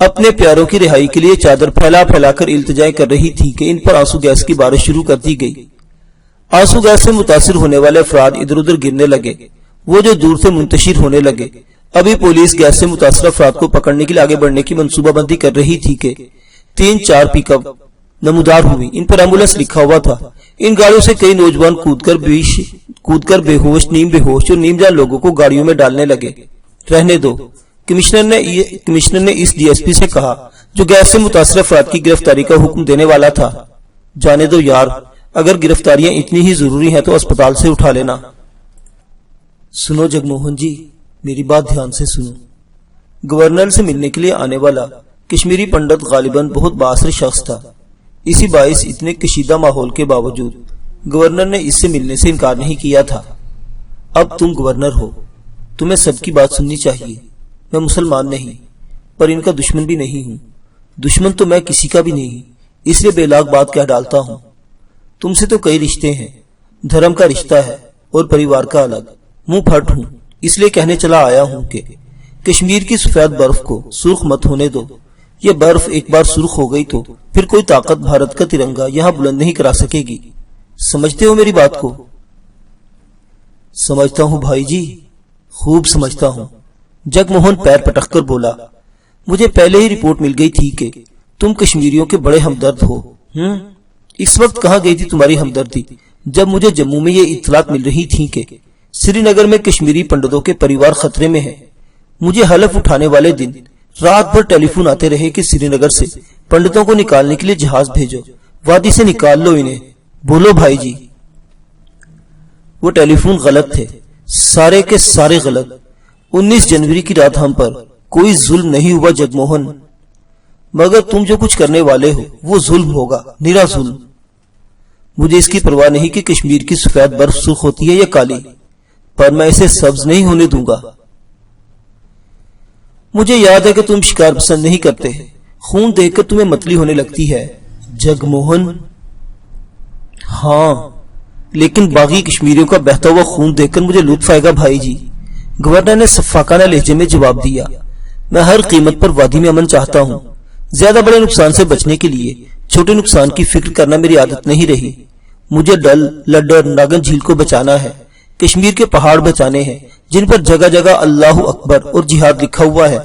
اپنے پیاروں کی رہائی کے لیے چادر پھیلا پھیلا کر التجائیں کر رہی تھی کہ ان پر آنسو گیس کی بارش شروع کر دی گئی۔ آنسو گیس سے متاثر ہونے والے افراد ادھر ادھر گرنے لگے، وہ جو دور سے منتشر ہونے لگے۔ ابھی پولیس گیس سے متاثر افراد کو پکڑنے کے لیے آگے بڑھنے کی منصوبہ بندی کر رہی تھی کہ 3-4 پک اپ نمودار ہوئی، ان پر ایمبولینس لکھا ہوا تھا۔ ان گاڑیوں سے کئی نوجوان کود کر بے ہوش، نیم بے ہوش اور نیم جان لوگوں کو گاڑیوں میں ڈالنے لگے۔ رہنے دو، کمشنر نے اس ڈی ایس پی سے کہا جو گیس سے متاثر افراد کی گرفتاری کا حکم دینے والا تھا۔ جانے دو یار، اگر گرفتاریاں اتنی ہی ضروری ہیں تو اسپتال سے اٹھا لینا۔ سنو جگموہن جی، میری بات دھیان سے سنو۔ گورنر سے ملنے کے لیے آنے والا کشمیری پنڈت غالباً بہت بااثر شخص تھا۔ اسی باعث اتنے کشیدہ ماحول کے باوجود گورنر نے اس سے ملنے سے انکار نہیں کیا تھا۔ اب تم گورنر ہو، تمہیں سب کی بات سننی چاہیے۔ میں مسلمان نہیں، پر ان کا دشمن بھی نہیں ہوں۔ دشمن تو میں کسی کا بھی نہیں، اس لیے بے لاگ بات کہہ ڈالتا ہوں۔ تم سے تو کئی رشتے ہیں، دھرم کا رشتہ ہے اور پریوار کا الگ۔ منہ پھٹ ہوں، اس لیے کہنے چلا آیا ہوں کہ کشمیر کی سفید برف کو سرخ مت ہونے دو۔ یہ برف ایک بار سرخ ہو گئی تو پھر کوئی طاقت بھارت کا ترنگا یہاں بلند نہیں کرا سکے گی۔ سمجھتے ہو میری بات کو؟ سمجھتا ہوں بھائی جی، خوب سمجھتا ہوں۔ جگموہن پیر پٹک کر بولا، مجھے پہلے ہی رپورٹ مل گئی تھی کہ تم کشمیریوں کے بڑے ہمدرد ہو۔ اس وقت کہاں گئی تھی تمہاری ہمدردی جب مجھے جموں میں یہ اطلاعات مل رہی تھی کہ سری نگر میں کشمیری پنڈتوں کے پریوار خطرے میں ہیں؟ مجھے حلف اٹھانے والے دن رات بھر ٹیلی فون آتے رہے کہ سری نگر سے پنڈتوں کو نکالنے کے لیے جہاز بھیجو، وادی سے نکال لو انہیں۔ بولو بھائی جی۔ وہ ٹیلی فون غلط تھے، سارے کے سارے غلط۔ 19 جنوری کی رات ہم پر کوئی ظلم نہیں ہوا جگموہن، مگر تم جو کچھ کرنے والے ہو وہ ظلم ہوگا، نرا ظلم۔ مجھے اس کی پرواہ نہیں کہ کشمیر کی سفید برف سرخ ہوتی ہے یا کالی، پر میں اسے سبز نہیں ہونے دوں گا۔ مجھے یاد ہے کہ تم شکار پسند نہیں کرتے، خون دیکھ کر تمہیں متلی ہونے لگتی ہے جگموہن۔ ہاں، لیکن باغی کشمیریوں کا بہتا ہوا خون دیکھ کر مجھے لطف آئے گا بھائی جی، گورنر نے شفاقانہ لہجے میں جواب دیا۔ میں ہر قیمت پر وادی میں امن چاہتا ہوں۔ زیادہ بڑے نقصان سے بچنے کے لیے چھوٹے نقصان کی فکر کرنا میری عادت نہیں رہی۔ مجھے ڈل، لڈر، ناگن جھیل کو بچانا ہے، کشمیر کے پہاڑ بچانے ہیں جن پر جگہ جگہ اللہ اکبر اور جہاد لکھا ہوا ہے۔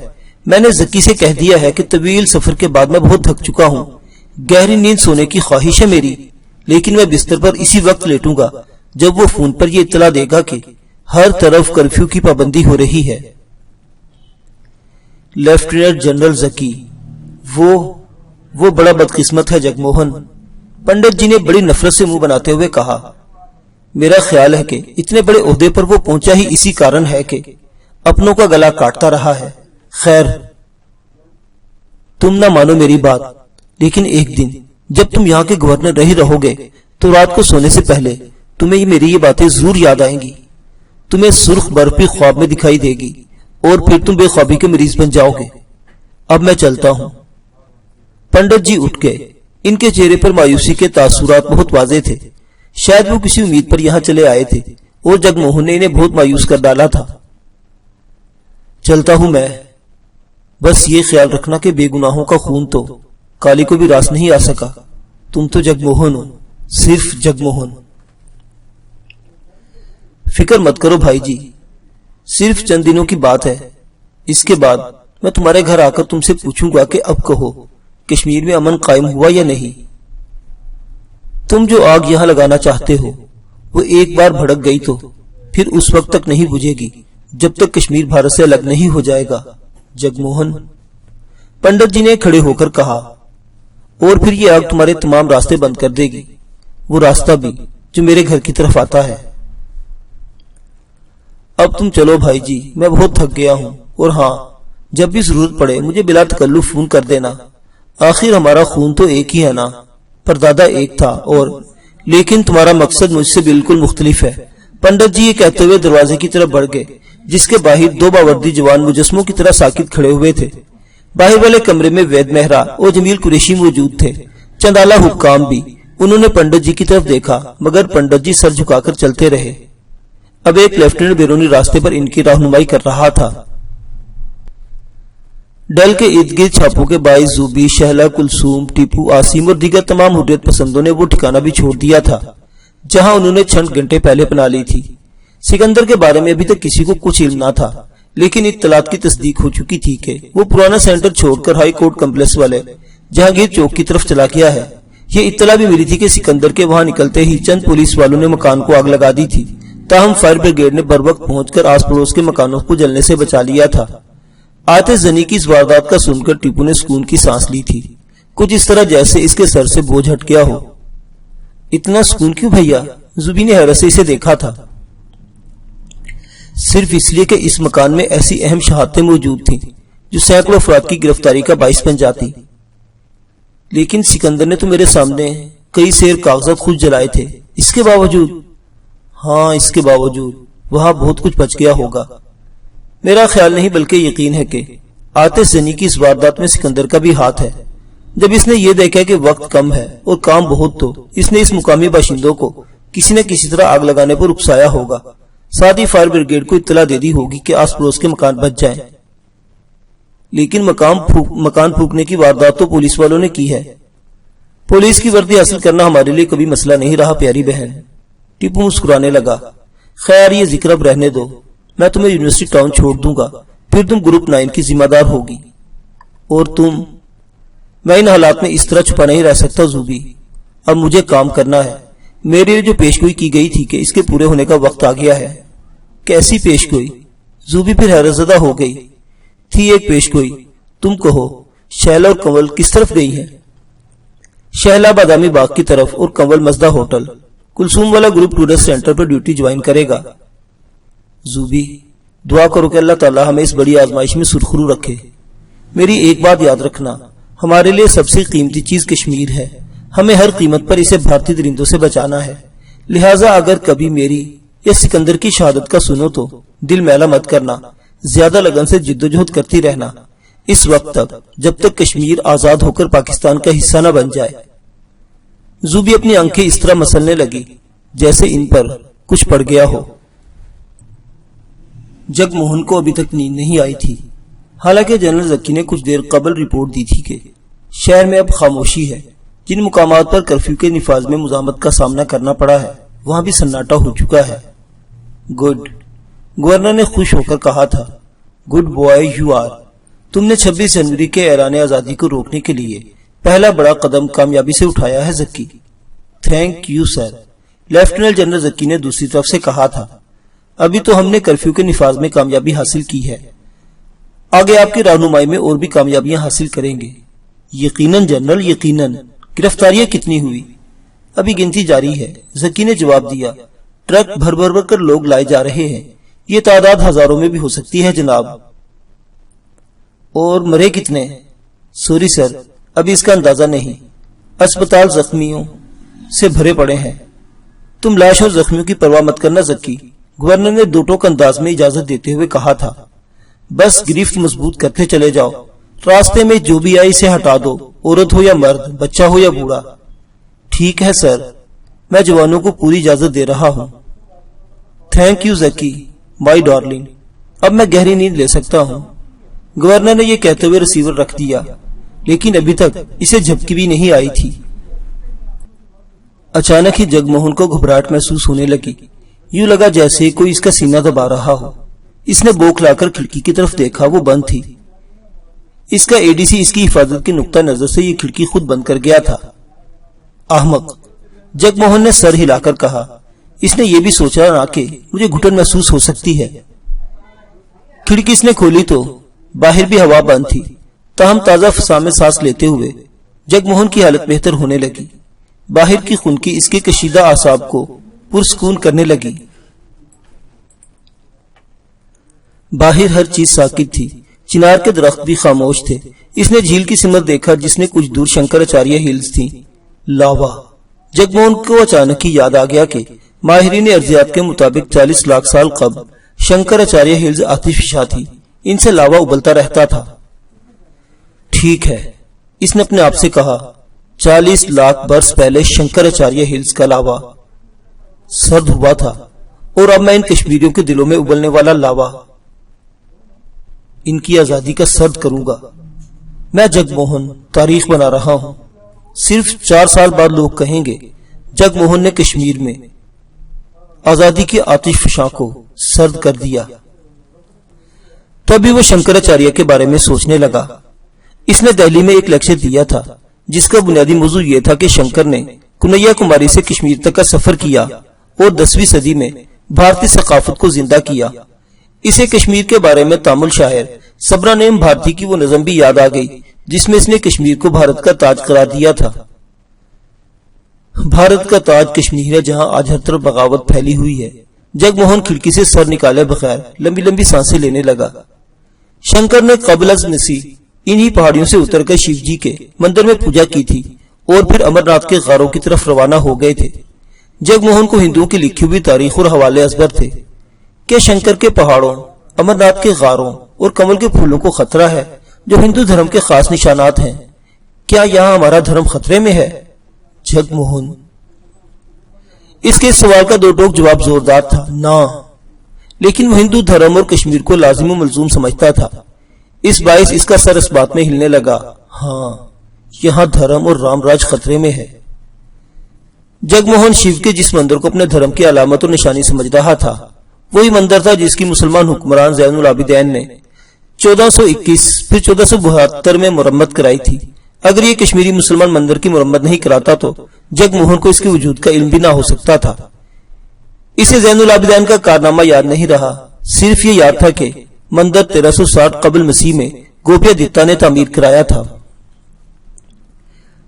میں نے زکی سے کہہ دیا ہے کہ طویل سفر کے بعد میں بہت تھک چکا ہوں، گہری نیند سونے کی خواہش ہے میری، لیکن میں بستر پر اسی وقت لیٹوں گا جب وہ فون پر یہ اطلاع دے گا کہ ہر طرف کرفیو کی پابندی ہو رہی ہے۔ لیفٹیننٹ جنرل زکی، وہ بڑا بدقسمت ہے جگموہن، پنڈت جی نے بڑی نفرت سے منہ بناتے ہوئے کہا۔ میرا خیال ہے کہ اتنے بڑے عہدے پر وہ پہنچا ہی اسی کارن ہے کہ اپنوں کا گلا کاٹتا رہا ہے۔ خیر، تم نہ مانو میری بات، لیکن ایک دن جب تم یہاں کے گورنر رہی رہو گے تو رات کو سونے سے پہلے تمہیں میری یہ باتیں ضرور یاد آئیں گی۔ تمہیں سرخ برف بھی خواب میں دکھائی دے گی اور پھر تم بے خوابی کے مریض بن جاؤ گے۔ اب میں چلتا ہوں۔ پنڈت جی اٹھ گئے، ان کے چہرے پر مایوسی کے تاثرات بہت واضح تھے، شاید وہ کسی امید پر یہاں چلے آئے تھے اور جگموہن نے انہیں بہت مایوس کر ڈالا تھا۔ چلتا ہوں میں، بس یہ خیال رکھنا کہ بے گناہوں کا خون تو کالی کو بھی راس نہیں آ سکا۔ تم تو جگموہن ہو، صرف جگموہن۔ فکر مت کرو بھائی جی، صرف چند دنوں کی بات ہے، اس کے بعد میں تمہارے گھر آ کر تم سے پوچھوں گا کہ اب کہو کشمیر میں امن قائم ہوا یا نہیں۔ تم جو آگ یہاں لگانا چاہتے ہو وہ ایک بار بھڑک گئی تو پھر اس وقت تک نہیں بجھے گی جب تک کشمیر بھارت سے الگ نہیں ہو جائے گا جگموہن۔ پنڈت جی نے کھڑے ہو کر کہا، اور پھر یہ آگ تمہارے تمام راستے بند کر دے گی، وہ راستہ بھی جو میرے گھر کی طرف آتا ہے۔ اب تم چلو بھائی جی، میں بہت تھک گیا ہوں، اور ہاں، جب بھی ضرورت پڑے مجھے بلا تکلف فون کر دینا۔ آخر ہمارا خون تو ایک ہی ہے نا، پردادا ایک تھا، اور لیکن تمہارا مقصد مجھ سے بالکل مختلف ہے۔ پنڈت جی یہ کہتے ہوئے دروازے کی طرف بڑھ گئے جس کے باہر دو باوردی جوان مجسموں کی طرح ساکت کھڑے ہوئے تھے۔ باہر والے کمرے میں وید مہرا اور جمیل قریشی موجود تھے، چند اعلیٰ حکام بھی۔ انہوں نے پنڈت جی کی طرف دیکھا مگر پنڈت جی سر جھکا کر چلتے رہے۔ اب ایک لیفٹیننٹ بیرونی راستے پر ان کی رہنمائی کر رہا تھا۔ ڈل کے ارد گرد چھاپوں کے باعث زوبی، شہلا، کلثوم، ٹیپو، آسیم اور دیگر تمام حریت پسندوں نے وہ ٹھکانہ بھی چھوڑ دیا تھا جہاں انہوں نے چند گھنٹے پہلے اپنا لی تھی۔ سکندر کے بارے میں ابھی تک کسی کو کچھ علم نہ تھا، لیکن اطلاعات کی تصدیق ہو چکی تھی کہ وہ پرانا سینٹر چھوڑ کر ہائی کورٹ کمپلیکس والے جہانگیر چوک کی طرف چلا گیا ہے۔ یہ اطلاع بھی ملی تھی کہ سکندر کے وہاں نکلتے ہی چند پولیس والوں نے مکان کو آگ لگا دی تھی، تاہم فائر بریگیڈ نے بر وقت پہنچ کر آس پڑوس کے مکانوں کو جلنے سے بچا لیا تھا۔ آتش زنی کی اس واردات کا سن کر ٹیپو نے سکون کی سانس لی تھی، کچھ اس طرح جیسے اس کے سر سے بوجھ ہٹ گیا ہو۔ اتنا سکون کیوں بھیا؟ زوبی نے حیرت سے اسے دیکھا تھا۔ صرف اس لیے کہ اس مکان میں ایسی اہم شہادتیں موجود تھیں جو سینکڑوں افراد کی گرفتاری کا باعث بن جاتی۔ لیکن سکندر نے تو میرے سامنے کئی سیر کاغذات خود جلائے تھے، اس کے باوجود؟ ہاں، اس کے باوجود وہاں بہت کچھ بچ گیا ہوگا۔ میرا خیال نہیں بلکہ یقین ہے کہ آتش زنی کی اس واردات میں سکندر کا بھی ہاتھ ہے۔ جب اس نے یہ دیکھا کہ وقت کم ہے اور کام بہت، تو اس نے اس مقامی باشندوں کو کسی نہ کسی طرح آگ لگانے پر اکسایا ہوگا، ساتھ ہی فائر بریگیڈ کو اطلاع دے دی ہوگی کہ آس پڑوس کے مکان بچ جائیں۔ لیکن مکان پھونکنے کی واردات تو پولیس والوں نے کی ہے۔ پولیس کی وردی حاصل کرنا ہمارے لیے کبھی مسئلہ نہیں رہا پیاری بہن۔ ٹیپو مسکرانے لگا۔ خیر، یہ ذکر اب رہنے دو، میں تمہیں یونیورسٹی ٹاؤن چھوڑ دوں گا، پھر تم گروپ 9 کی ذمہ دار ہوگی۔ اور تم؟ میں ان حالات میں اس طرح چھپا نہیں رہ سکتا زوبی، اب مجھے کام کرنا ہے۔ میرے لیے جو پیشگوئی کی گئی تھی کہ اس کے پورے ہونے کا وقت آ گیا ہے۔ کیسی پیشگوئی؟ زوبی پھر حیرت زدہ ہو گئی۔ تھی ایک پیشگوئی، تم کہو شہلا اور کنول کس طرف گئی ہیں؟ شہلا بادامی باغ کی طرف اور کنول مزدہ ہوٹل۔ کلثوم والا گروپ ٹورسٹ سینٹر پر ڈیوٹی جوائن کرے گا۔ زوبی، دعا کرو کہ اللہ تعالیٰ ہمیں اس بڑی آزمائش میں سرخرو رکھے۔ میری ایک بات یاد رکھنا، ہمارے لیے سب سے قیمتی چیز کشمیر ہے، ہمیں ہر قیمت پر اسے بھارتی درندوں سے بچانا ہے۔ لہٰذا اگر کبھی میری یا سکندر کی شہادت کا سنو تو دل میلا مت کرنا، زیادہ لگن سے جدوجہد کرتی رہنا، اس وقت تک جب تک کشمیر آزاد ہو کر پاکستان کا حصہ نہ بن جائے۔ زوبی اپنی آنکھیں اس طرح مسلنے لگی جیسے ان پر کچھ پڑ گیا ہو۔ جگ موہن کو ابھی تک نیند نہیں آئی تھی، حالانکہ جنرل زکی نے کچھ دیر قبل رپورٹ دی تھی کہ شہر میں اب خاموشی ہے۔ جن مقامات پر کرفیو کے نفاذ میں مزاحمت کا سامنا کرنا پڑا ہے وہاں بھی سناٹا ہو چکا ہے۔ گڈ، گورنر نے خوش ہو کر کہا تھا۔ گڈ بوائے یو آر، تم نے 26 جنوری کے اعلان آزادی کو روکنے کے لیے پہلا بڑا قدم کامیابی سے اٹھایا ہے Zaki. Thank you sir, lieutenant general Zaki نے دوسری طرف سے کہا تھا۔ ابھی تو ہم نے کرفیو کے نفاذ میں کامیابی حاصل کی ہے، آگے آپ کی رہنمائی میں اور بھی کامیابیاں حاصل کریں گے۔ یقیناً جنرل، یقیناً۔ گرفتاریاں کتنی ہوئی؟ ابھی گنتی جاری ہے، زکی نے جواب دیا۔ ٹرک بھر بھر کر لوگ لائے جا رہے ہیں، یہ تعداد ہزاروں میں بھی ہو سکتی ہے جناب۔ اور مرے کتنے؟ سوری سر، ابھی اس کا اندازہ نہیں، اسپتال زخمیوں سے بھرے پڑے ہیں۔ تم لاش اور زخمیوں کی پرواہ مت کرنا زکی، گورنر نے دو ٹوک انداز میں اجازت دیتے ہوئے کہا تھا۔ بس گرفت مضبوط کرتے چلے جاؤ، راستے میں جو بھی آئی اسے ہٹا دو، عورت ہو یا مرد، بچہ ہو یا بوڑھا۔ ٹھیک ہے سر، میں جوانوں کو پوری اجازت دے رہا ہوں۔ Thank you Zaki my darling, اب میں گہری نیند لے سکتا ہوں۔ گورنر نے یہ کہتے ہوئے ریسیور رکھ دیا، لیکن ابھی تک اسے جھپکی بھی نہیں آئی تھی۔ اچانک ہی جگ موہن کو گھبراہٹ محسوس ہونے لگی، یوں لگا جیسے کوئی اس کا سینہ دبا رہا ہو۔ اس نے بوکھلا کر کھڑکی کی طرف دیکھا، وہ بند تھی۔ اس کا اے ڈی سی اس کی حفاظت کے نقطہ نظر سے یہ کھڑکی خود بند کر گیا تھا۔ احمق، جگ موہن نے سر ہلا کر کہا۔ اس نے یہ بھی سوچا نہ کہ مجھے گھٹن محسوس ہو سکتی ہے۔ کھڑکی اس نے کھولی تو باہر بھی ہوا بند تھی، تاہم تازہ فضا میں سانس لیتے ہوئے جگ موہن کی حالت بہتر ہونے لگی۔ باہر کی خنکی اس کے کشیدہ اعصاب کو پرسکون کرنے لگی۔ باہر ہر چیز ساکت تھی، چنار کے درخت بھی خاموش تھے۔ اس نے جھیل کی سمت دیکھا جس نے کچھ دور شنکراچاریہ ہلز تھی۔ لاوا! جگ موہن کو اچانک ہی یاد آ گیا کہ ماہرین ارضیات کے مطابق 40 لاکھ سال قبل شنکراچاریہ ہلز آتش فشاں تھی، ان سے لاوا ابلتا رہتا تھا۔ ٹھیک ہے، اس نے اپنے آپ سے کہا، 40 لاکھ برس پہلے شنکراچاریہ ہلز کا لاوا سرد ہوا تھا، اور اب میں ان کشمیریوں کے دلوں میں ابلنے والا لاوا ان کی آزادی کا سرد کروں گا۔ میں جگ موہن تاریخ بنا رہا ہوں۔ صرف 4 سال بعد لوگ کہیں گے جگ موہن نے کشمیر میں آزادی کی آتش فشاں کو سرد کر دیا۔ تبھی وہ شنکراچاریہ کے بارے میں سوچنے لگا۔ اس نے دہلی میں ایک لیکچر دیا تھا جس کا بنیادی موضوع یہ تھا کہ شنکر نے کنیا کماری سے کشمیر تک کا سفر کیا اور 10ویں صدی میں بھارتی ثقافت کو زندہ کیا۔ اسے کشمیر کے بارے میں تامل شاعر سبرانیم بھارتی کی وہ نظم بھی یاد آ گئی جس میں اس نے کشمیر کو بھارت کا تاج قرار دیا تھا۔ بھارت کا تاج کشمیر ہے جہاں آج ہر طرف بغاوت پھیلی ہوئی ہے۔ جگ موہن کھڑکی سے سر نکالے بغیر لمبی لمبی سانسیں لینے لگا۔ شنکر نے قبل از مسیح انہی پہاڑیوں سے اتر کر شیو جی کے مندر میں پوجا کی تھی اور پھر امرناتھ کے غاروں کی طرف روانہ ہو گئے تھے۔ جگ موہن کو ہندوؤں کی لکھی ہوئی تاریخ اور حوالے ازبر تھے کہ شنکر کے پہاڑوں، امرناتھ کے غاروں اور کمل کے پھولوں کو خطرہ ہے جو ہندو دھرم کے خاص نشانات ہیں۔ کیا یہاں ہمارا دھرم خطرے میں ہے؟ جگ موہن اس کے سوال کا دو ٹوک جواب زوردار تھا، نہ، لیکن وہ ہندو دھرم اور کشمیر کو لازم و ملزوم سمجھتا تھا۔ اس باعث اس کا سر اس بات میں ہلنے لگا، ہاں یہاں دھرم اور رام راج خطرے میں ہے۔ جگ موہن شیو کے جس مندر کو اپنے دھرم کی علامت اور نشانی سمجھ رہا تھا وہی مندر تھا جس کی مسلمان حکمران زین العابدین نے 1421 پھر 1472 میں مرمت کرائی تھی۔ اگر یہ کشمیری مسلمان مندر کی مرمت نہیں کراتا تو جگ موہن کو اس کے وجود کا علم بھی نہ ہو سکتا تھا۔ اسے زین العابدین کا کارنامہ یاد نہیں رہا، صرف یہ یاد تھا کہ مندر 1360 قبل مسیح میں گوپیا دتا نے تعمیر کرایا تھا۔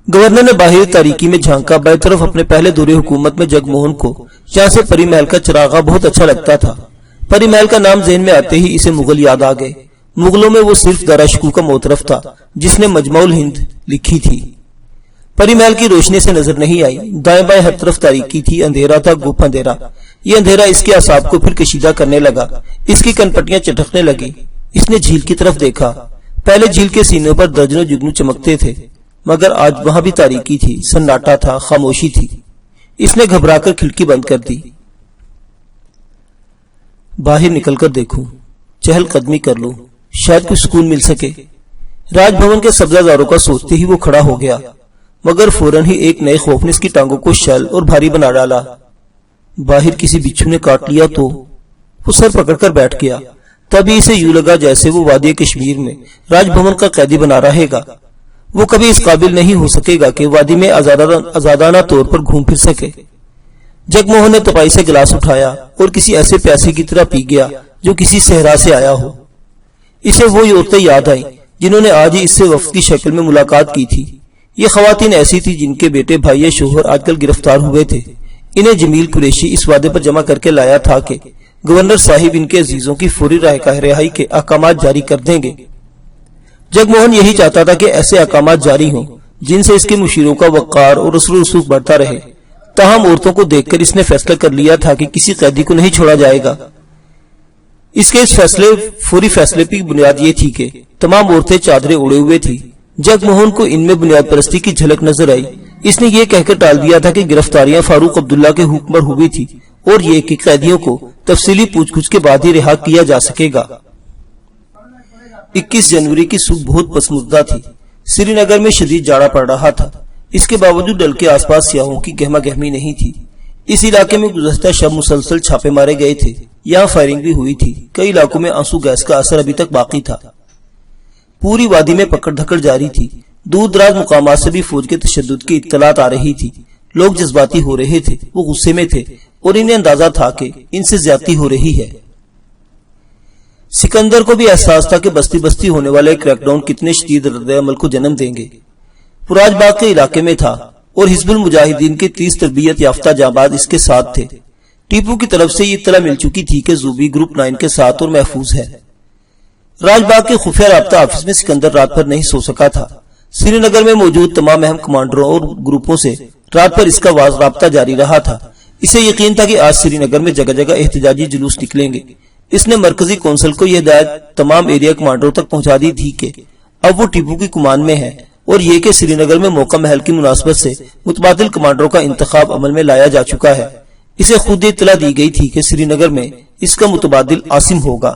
گورنر نے باہر تاریکی میں جھانکا۔ بائیں طرف اپنے پہلے دورے حکومت میں جگ موہن کو یہاں سے پری محل کا چراغا بہت اچھا لگتا تھا۔ پری محل کا نام ذہن میں آتے ہی اسے مغل یاد آ گئے۔ مغلوں میں وہ صرف دارا شکوہ کا موطرف تھا جس نے مجمع الہند لکھی تھی۔ پری محل کی روشنی سے نظر نہیں آئی، دائیں بائیں ہر طرف تاریکی تھی، اندھیرا تھا، گپ اندھیرا۔ یہ اندھیرا اس کے اعصاب کو پھر کشیدہ کرنے لگا، اس کی کنپٹیاں چٹکنے لگی۔ اس نے جھیل کی طرف دیکھا۔ پہلے جھیل کے سینوں پر درجنوں جگنو چمکتے تھے مگر آج وہاں بھی تاریکی تھی، سناٹا تھا، خاموشی تھی۔ اس نے گھبرا کر کھڑکی بند کر دی۔ باہر نکل کر دیکھوں، چہل قدمی کر لوں، شاید کوئی سکون مل سکے۔ راج بھون کے سبزہ زاروں کا سوچتے ہی وہ کھڑا ہو گیا مگر فوراً ہی ایک نئے خوف نے اس کی ٹانگوں کو شل اور بھاری بنا ڈالا۔ باہر کسی بچھو نے کاٹ لیا تو وہ سر پکڑ کر بیٹھ گیا۔ تبھی اسے یوں لگا جیسے وہ وادی کشمیر میں راج بھون کا قیدی بنا رہے گا۔ وہ کبھی اس قابل نہیں ہو سکے گا کہ وادی میں آزادانہ طور پر گھوم پھر سکے۔ جگ موہن نے تپائی سے گلاس اٹھایا اور کسی ایسے پیاسے کی طرح پی گیا جو کسی صحرا سے آیا ہو۔ اسے وہی عورتیں یاد آئیں جنہوں نے آج ہی اس سے وفد کی شکل میں ملاقات کی تھی۔ یہ خواتین ایسی تھی جن کے بیٹے بھائی یا شوہر آج کل گرفتار ہوئے تھے۔ انہیں جمیل قریشی اس وعدے پر جمع کر کے لایا تھا کہ گورنر صاحب ان کے عزیزوں کی فوری رہائی کے احکامات جاری کر دیں گے۔ جگ موہن یہی چاہتا تھا کہ ایسے احکامات جاری ہوں جن سے اس کے مشیروں کا وقار اور اثر و رسوخ بڑھتا رہے۔ تاہم عورتوں کو دیکھ کر اس نے فیصلہ کر لیا تھا کہ کسی قیدی کو نہیں چھوڑا جائے گا۔ اس کے فوری فیصلے کی بنیاد یہ تھی کہ تمام عورتیں چادریں اڑے ہوئے تھی۔ جگ موہن کو ان میں بنیاد پرستی کی جھلک نظر آئی۔ اس نے یہ کہہ کر ٹال دیا تھا کہ گرفتاریاں فاروق عبداللہ کے حکم پر ہوئی تھی اور یہ کہ قیدیوں کو تفصیلی پوچھ گچھ کے بعد ہی رہا کیا جا سکے گا۔ 21 جنوری کی صبح بہت پسماندہ تھی۔ سری نگر میں شدید جاڑا پڑ رہا تھا۔ اس کے باوجود ڈل کے آس پاس سیاحوں کی گہما گہمی نہیں تھی۔ اس علاقے میں گزشتہ شب مسلسل چھاپے مارے گئے تھے۔ یہاں فائرنگ بھی ہوئی تھی۔ کئی علاقوں میں آنسو گیس کا اثر ابھی تک باقی تھا۔ پوری وادی میں پکڑ دھکڑ جاری تھی۔ دور دراز مقامات سے بھی فوج کے تشدد کی اطلاعات آ رہی تھی۔ لوگ جذباتی ہو رہے تھے، وہ غصے میں تھے اور انہیں اندازہ تھا کہ ان سے زیادتی ہو رہی ہے۔ سکندر کو بھی احساس تھا کہ بستی بستی ہونے والے کریک ڈاؤن کتنے شدید رد عمل کو جنم دیں گے۔ پراج باغ کے علاقے میں تھا اور حزب المجاہدین کے 30 تربیت یافتہ جانباز اس کے ساتھ تھے۔ ٹیپو کی طرف سے یہ اطلاع مل چکی تھی کہ زوبی گروپ 9 کے ساتھ اور محفوظ ہے۔ راج باغ کے خفیہ رابطہ آفس میں سکندر رات بھر نہیں سو سکا تھا۔ سری نگر میں موجود تمام اہم کمانڈروں اور گروپوں سے رات بھر اس کا رابطہ جاری رہا تھا۔ اسے یقین تھا کہ آج سری نگر میں جگہ جگہ احتجاجی جلوس نکلیں گے۔ اس نے مرکزی کونسل کو یہ ہدایت تمام ایریا کمانڈروں تک پہنچا دی تھی کہ اب وہ ٹیپو کی کمان میں ہے اور یہ کہ سری نگر میں موقع محل کی مناسبت سے متبادل کمانڈروں کا انتخاب عمل میں لایا جا چکا ہے۔ اسے خود اطلاع دی گئی تھی کہ سری نگر میں اس کا متبادل عاصم ہوگا۔